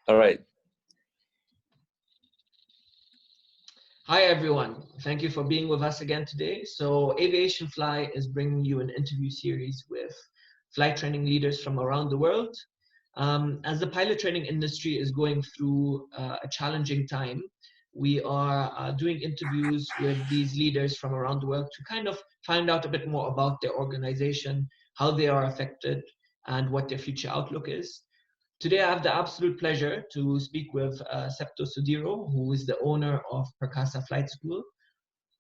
All right. Hi, everyone. Thank you for being with us again today. So Aviation Fly is bringing you an interview series with flight training leaders from around the world. As the pilot training industry is going through a challenging time, we are doing interviews with these leaders from around the world to kind of find out a bit more about their organization, how they are affected, and what their future outlook is. Today, I have the absolute pleasure to speak with Septo Sudiro, who is the owner of Perkasa Flight School.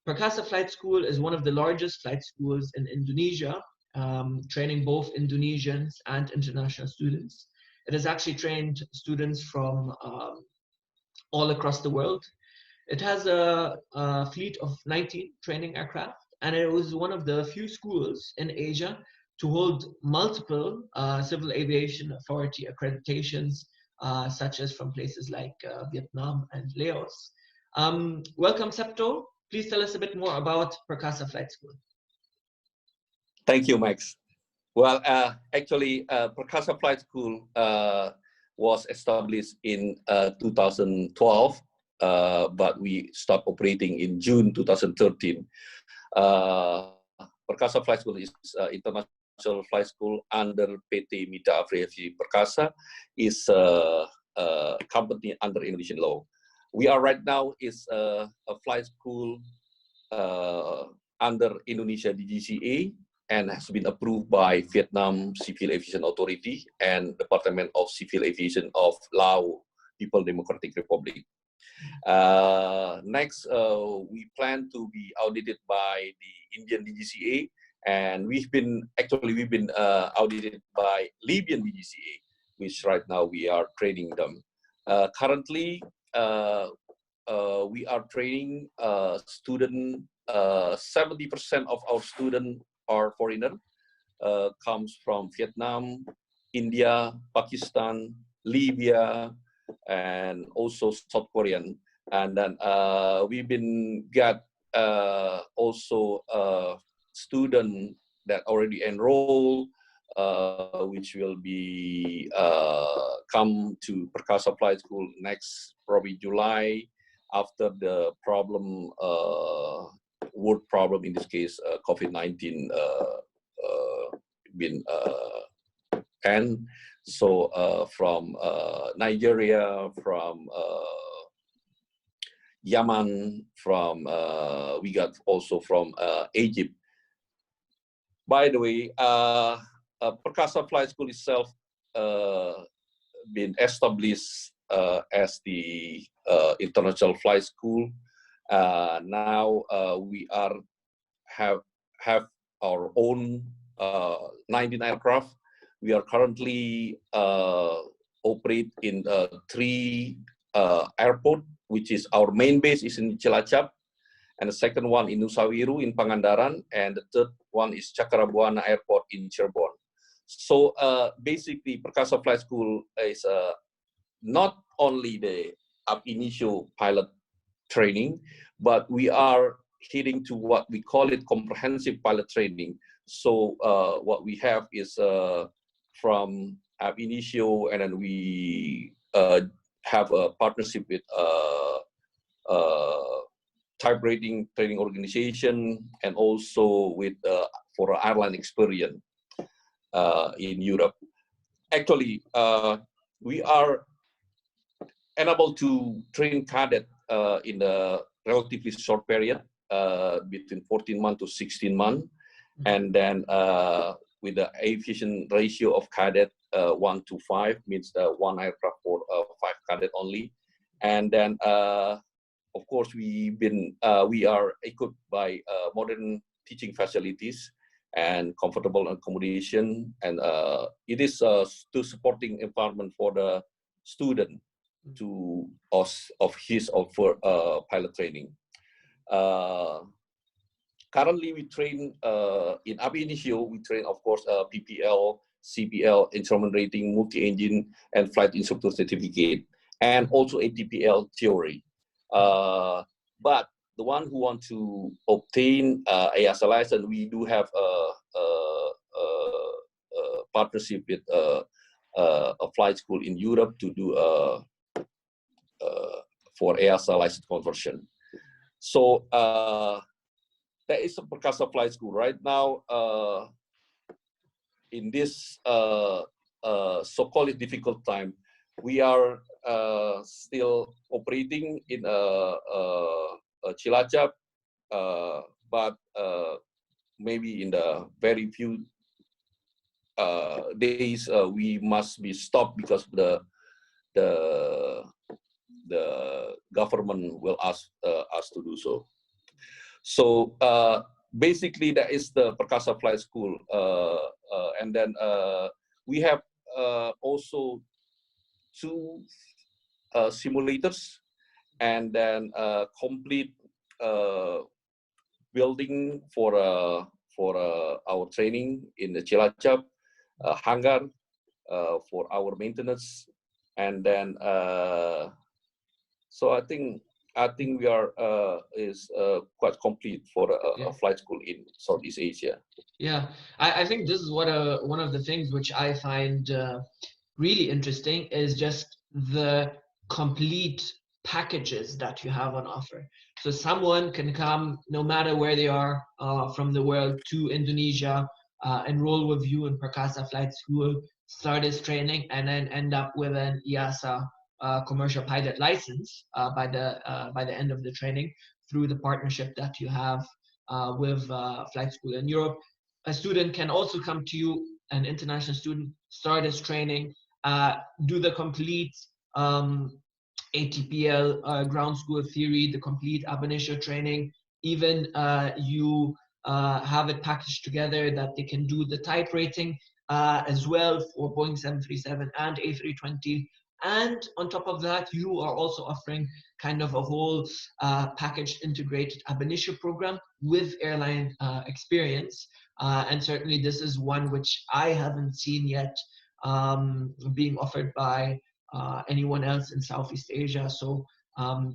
Perkasa Flight School is one of the largest flight schools in Indonesia, training both Indonesians and international students. It has actually trained students from all across the world. It has a fleet of 19 training aircraft, and it was one of the few schools in Asia to hold multiple civil aviation authority accreditations, such as from places like Vietnam and Laos. Welcome, Septo. Please tell us a bit more about Perkasa Flight School. Thank you, Max. Well, actually, Perkasa Flight School was established in 2012, but we stopped operating in June 2013. Perkasa Flight School is international flight school under PT Mitra Aviasi Perkasa, is a company under Indonesian law. We are right now is a flight school under Indonesia DGCA and has been approved by Vietnam Civil Aviation Authority and Department of Civil Aviation of Laos People Democratic Republic. Next, we plan to be audited by the Indian DGCA, and we've been audited by Libyan DGCA, which right now we are training them. Currently, we are training student. 70% of our students are foreigner, comes from Vietnam, India, Pakistan, Libya, and also South Korean. And then we've been got also student that already enrolled, which will be come to Perkasa Flight School next probably July, after the problem, world problem in this case, COVID-19 been end. So from Nigeria, from Yemen, from we got also from Egypt. By the way, Perkasa Flight School itself been established as the international flight school. Now we are have our own 19 aircraft. We are currently operate in 3 airport, which is our main base is in Cilacap, and the second one in Nusawiru in Pangandaran, and the third one is Cakrabuana Airport in Cirebon. So basically, Perkasa Flight School is not only the ab initio pilot training, but we are heading to what we call it comprehensive pilot training. So what we have is from ab initio, and then we have a partnership with type rating training organization, and also with for airline experience in Europe. Actually, we are able to train cadet in a relatively short period, between 14 months to 16 months, and then with the aviation ratio of cadet 1 to 5, means 1 aircraft for 5 cadet only, and then of course we are equipped by modern teaching facilities and comfortable accommodation, and it is still supporting environment for the student to of his or for pilot training. Currently, we train in ab initio. We train, of course, PPL, CPL, instrument rating, multi-engine, and flight instructor certificate, and also ATPL theory. But the one who want to obtain ASL license, we do have a partnership with a flight school in Europe to do for EASA license conversion. So there is a Perkasa Flight School right now. In this so-called difficult time, we are still operating in Cilacap, but maybe in the very few days we must be stopped because the government will ask us to do so. So basically, that is the Perkasa Flight School, and then we have also 2 simulators, and then complete building for our training in the Cilacap, hangar for our maintenance, and then so I think we are quite complete for a flight school in Southeast Asia. Yeah, I think this is what one of the things which I find really interesting is just the complete packages that you have on offer. So someone can come no matter where they are from the world to Indonesia, enroll with you in Perkasa Flight School, start his training, and then end up with an EASA commercial pilot license by the end of the training through the partnership that you have with Flight School in Europe. A student can also come to you, an international student, start his training, do the complete ATPL ground school theory, the complete ab initio training. Even you have it packaged together that they can do the type rating as well for Boeing 737 and A320. And on top of that, you are also offering kind of a whole packaged integrated ab initio program with airline experience. And certainly this is one which I haven't seen yet being offered by anyone else in Southeast Asia. So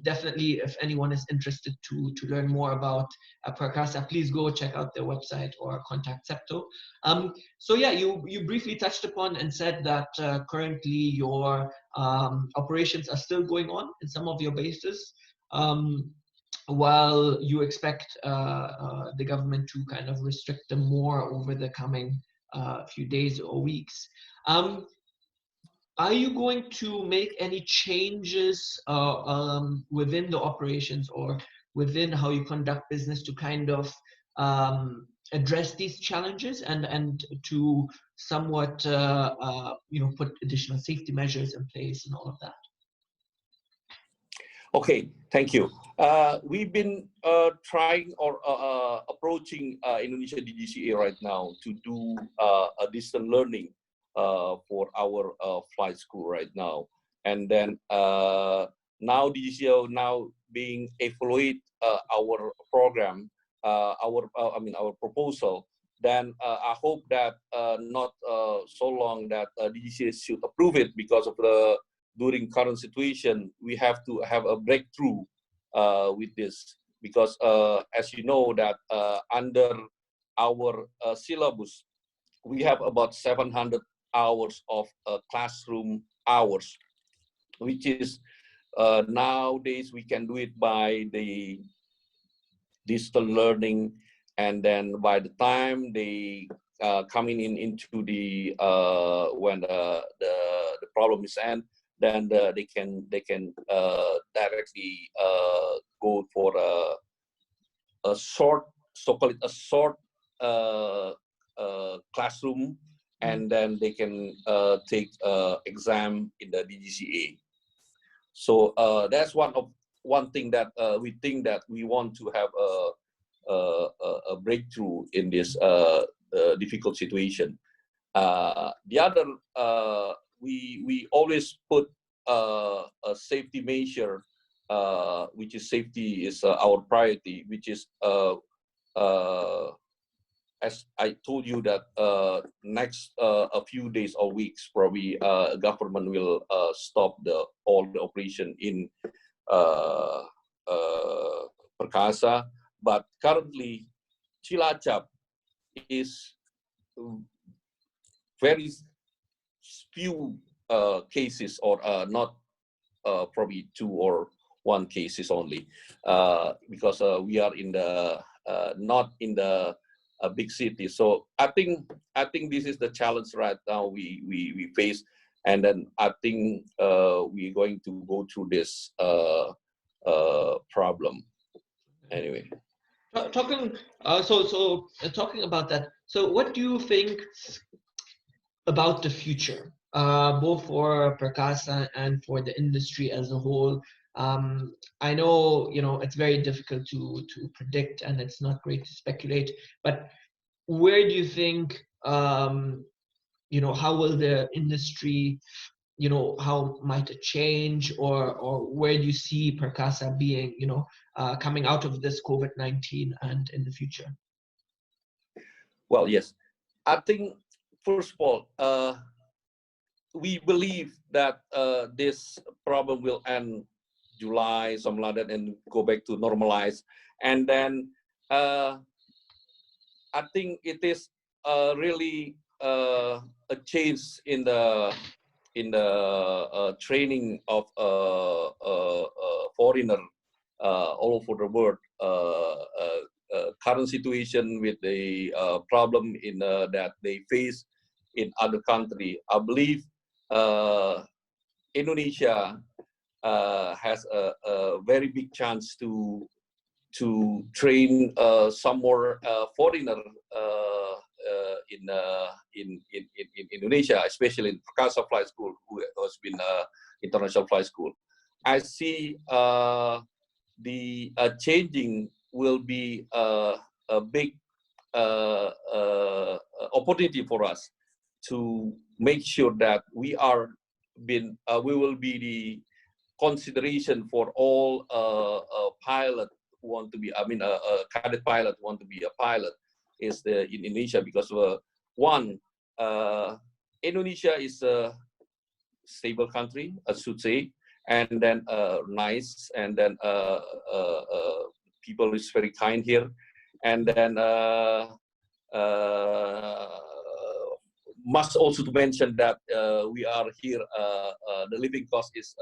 definitely, if anyone is interested to learn more about Perkasa, please go check out their website or contact Septo. So yeah, you briefly touched upon and said that currently your operations are still going on in some of your bases. While you expect the government to kind of restrict them more over the coming few days or weeks. Are you going to make any changes within the operations or within how you conduct business to kind of address these challenges and to somewhat put additional safety measures in place and all of that? Okay, thank you. We've been trying or approaching Indonesia DGCA right now to do a distant learning for our flight school right now. And then now DGCA now being evaluate our program, our proposal. Then I hope that not so long that DGCA should approve it, because of the during current situation, we have to have a breakthrough with this, because as you know that under our syllabus, we have about 700 hours of classroom hours, which is nowadays we can do it by the digital learning, and then by the time they coming into the when the problem is end, then they can directly go for a short, so-called a short classroom, and then they can take exam in the DGCA. So that's one thing that we think that we want to have a breakthrough in this difficult situation. The other, we always put a safety measure, which is safety is our priority, which is as I told you that next a few days or weeks, probably government will stop all the operation in Perkasa. But currently, Cilacap is very few cases, or not probably 2 or one cases only, because we are in the not in the big city. So I think this is the challenge right now we face, and then I think we're going to go through this problem anyway. Talking talking about that. So what do you think about the future, both for Perkasa and for the industry as a whole? I know, it's very difficult to predict, and it's not great to speculate, but where do you think, how will the industry, how might it change, or where do you see Perkasa being, coming out of this COVID-19 and in the future? Well, yes, I think first of all, we believe that this problem will end July, something like that, and go back to normalize. And then I think it is really a change in the training of foreigner all over the world. Current situation with the problem in that they face in other country. I believe Indonesia has a very big chance to train some more foreigner in Indonesia, especially in Perkasa Flight School, who has been international flight school. I see the changing will be a big opportunity for us to make sure that we will be the consideration for all pilot who want to be, cadet pilot who want to be a pilot is in Indonesia, because one, Indonesia is a stable country, I should say, and then nice, and then people is very kind here, and then must also to mention that we are here, the living cost is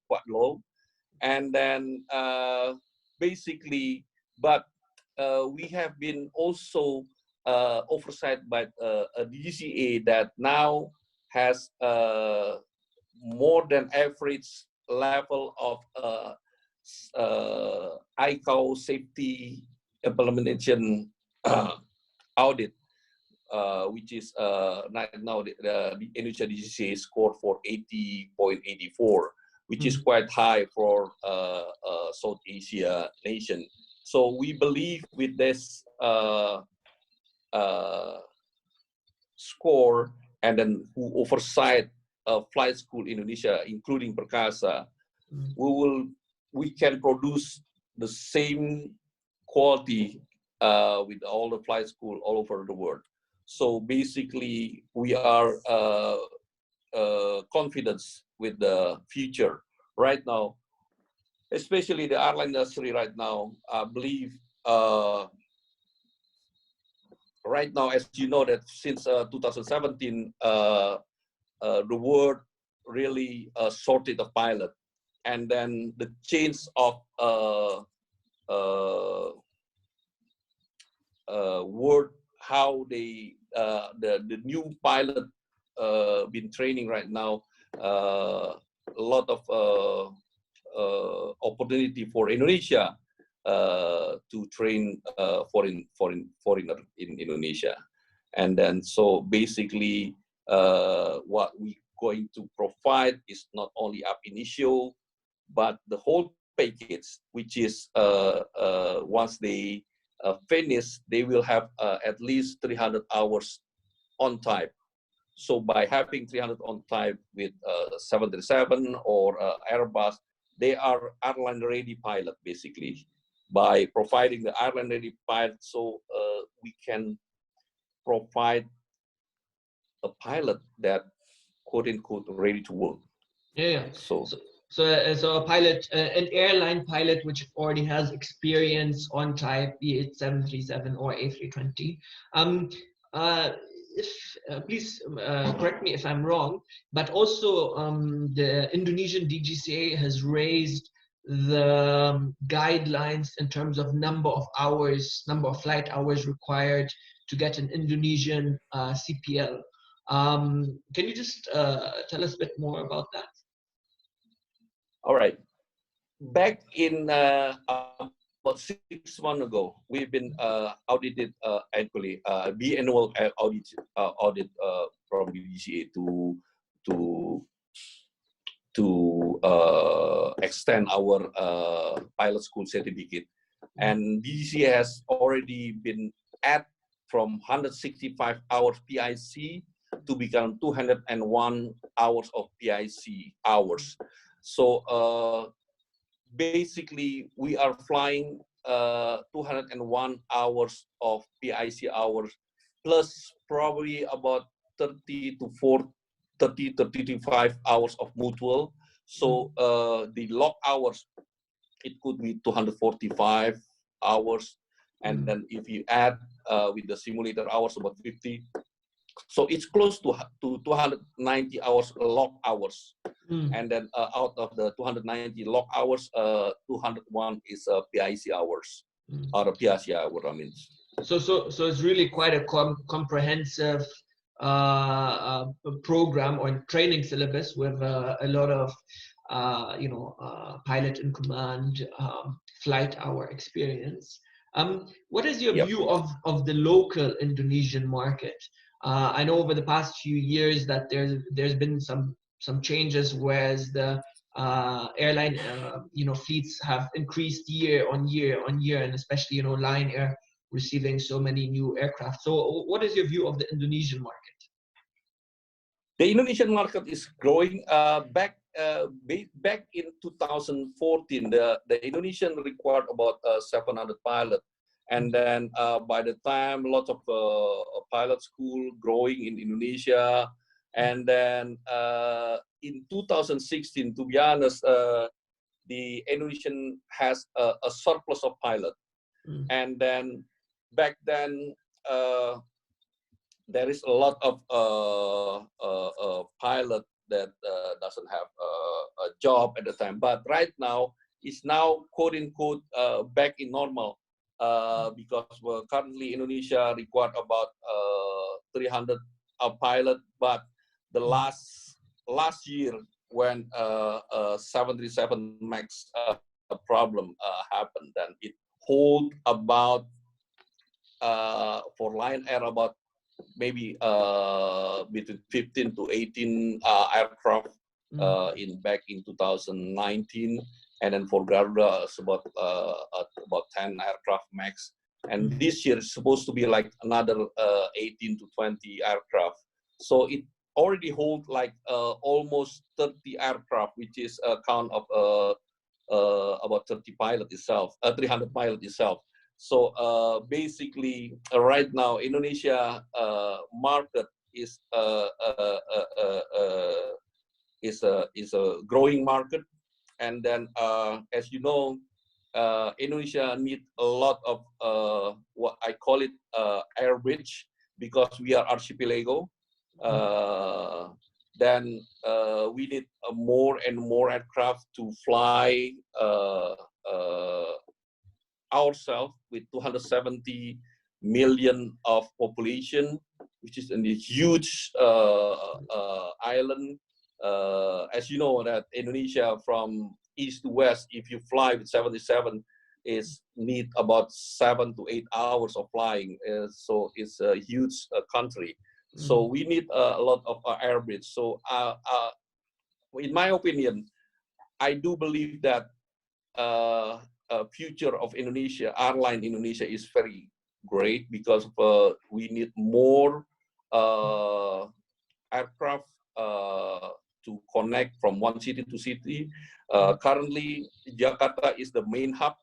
quite low, and then basically, but we have been also oversight by a DGCA that now has more than average level of ICAO safety implementation audit, which is now the Indonesia DGCA score for 80.84, which is quite high for South Asia nation. So we believe with this score, and then who oversight flight school in Indonesia, including Perkasa, we can produce the same quality with all the flight school all over the world. So basically, we are confident with the future right now, especially the airline industry right now. I believe right now, as you know, that since 2017, the world really shorted of pilot, and then the change of word how they the new pilot been training right now, a lot of opportunity for Indonesia to train foreigner in Indonesia. And then so basically what we going to provide is not only ab initio, but the whole package, which is once they finish, they will have at least 300 hours on type. So by having 300 on type with 737 or Airbus, they are airline ready pilot basically. By providing the airline ready pilot, so we can provide a pilot that quote unquote ready to work. Yeah. So a pilot, an airline pilot which already has experience on type, be it 737 or A320. Please correct me if I'm wrong, but also the Indonesian DGCA has raised the guidelines in terms of number of hours, number of flight hours required to get an Indonesian CPL. Can you just tell us a bit more about that? All right. Back in about 6 months ago, we've been audited annually, biannual audit from DGCA to extend our pilot school certificate. And DGCA has already been added from 165 hours PIC to become 201 hours of PIC hours. So basically, we are flying 201 hours of PIC hours, plus probably about 30 to 35 hours of mutual. So the log hours, it could be 245 hours. And then if you add with the simulator hours, about 50. So it's close to 290 hours log hours. And then out of the 290 log hours, 201 is PIC hours, or a PIC hour, I mean. So it's really quite a comprehensive program or training syllabus with a lot of pilot in command, flight hour experience. What is your view of the local Indonesian market? I know over the past few years that there's been some changes, whereas the airline fleets have increased year on year, and especially Lion Air receiving so many new aircraft. So what is your view of the Indonesian market? The Indonesian market is growing. Back in 2014, the Indonesian required about 700 pilots. And then by the time lots of pilot school growing in Indonesia, and then in 2016, to be honest, the Indonesian has a surplus of pilots. And then back then, there is a lot of pilot that doesn't have a job at the time. But right now, it's now quote unquote back in normal. Because currently Indonesia required about 300 pilot, but the last year when 737 MAX problem happened, then it hold about for Lion Air about maybe between 15 to 18 aircraft back in 2019. And then for Garuda, it's about 10 aircraft max. And this year is supposed to be like another 18 to 20 aircraft. So it already holds like almost 30 aircraft, which is a count of about 30 pilot itself, 300 pilot itself. So basically, right now, Indonesia market is a growing market. And then, as you know, Indonesia needs a lot of what I call it air bridge, because we are archipelago. Then we need more and more aircraft to fly ourselves with 270 million of population, which is in this huge island. As you know, that Indonesia from east to west, if you fly with 77, is need about 7 to 8 hours of flying. So it's a huge country. So we need a lot of air bridge. So in my opinion, I do believe that future of Indonesia, airline Indonesia, is very great, because we need more aircraft to connect from one city to city. Currently, Jakarta is the main hub.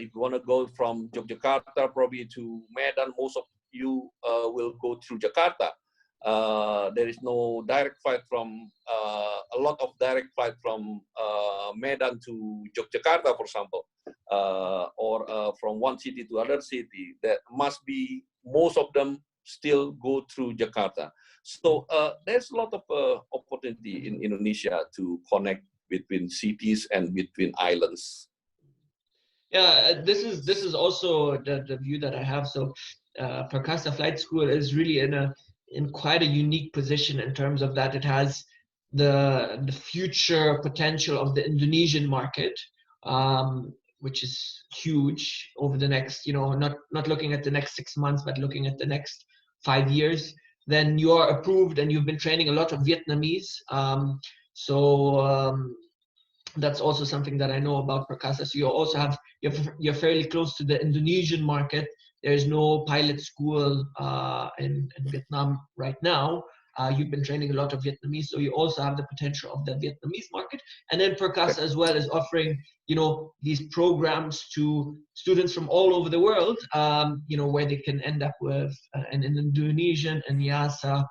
If you want to go from Yogyakarta probably to Medan, most of you will go through Jakarta. There is no direct flight from, a lot of direct flight from Medan to Yogyakarta, for example, or from one city to other city. That must be, most of them still go through Jakarta. So there's a lot of opportunity in Indonesia to connect between cities and between islands. Yeah, this is also the view that I have. So, Perkasa Flight School is really in quite a unique position in terms of that it has the future potential of the Indonesian market, which is huge over the next, not looking at the next 6 months, but looking at the next 5 years. Then you are approved, and you've been training a lot of Vietnamese. That's also something that I know about Perkasa. So you also have you're fairly close to the Indonesian market. There's no pilot school in Vietnam right now. You've been training a lot of Vietnamese, so you also have the potential of the Vietnamese market. And then Perkasa as well is offering, these programs to students from all over the world, where they can end up with an Indonesian and EASA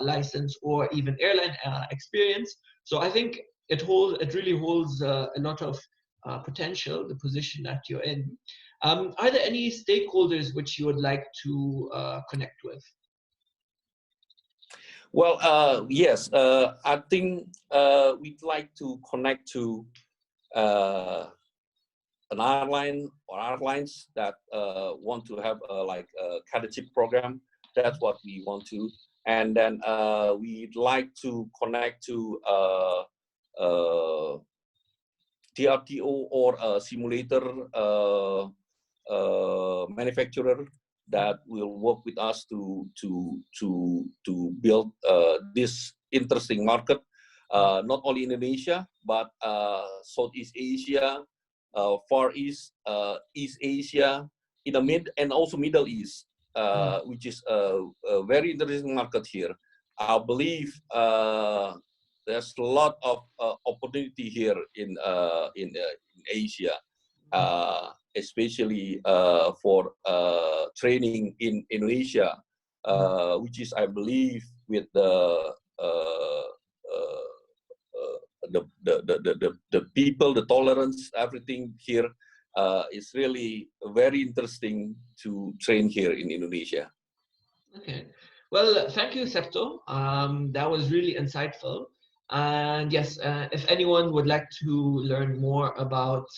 license, or even airline experience. So I think it really holds a lot of potential, the position that you're in. Are there any stakeholders which you would like to connect with? Well, yes, I think we'd like to connect to an airline or airlines that want to have like a cadetship program. That's what we want to. And then we'd like to connect to TRTO or a simulator manufacturer that will work with us to build this interesting market, not only Indonesia but Southeast Asia, Far East, East Asia, in the and also Middle East, which is a very interesting market here. I believe there's a lot of opportunity here in Asia, especially for training in Indonesia, which is, I believe, with the people, the tolerance, everything here is really very interesting to train here in Indonesia. Okay. Well, thank you, Septo. That was really insightful. And yes, if anyone would like to learn more about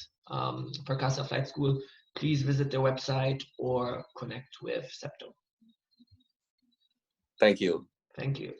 Perkasa Flight School, please visit their website or connect with Septo. Thank you. Thank you.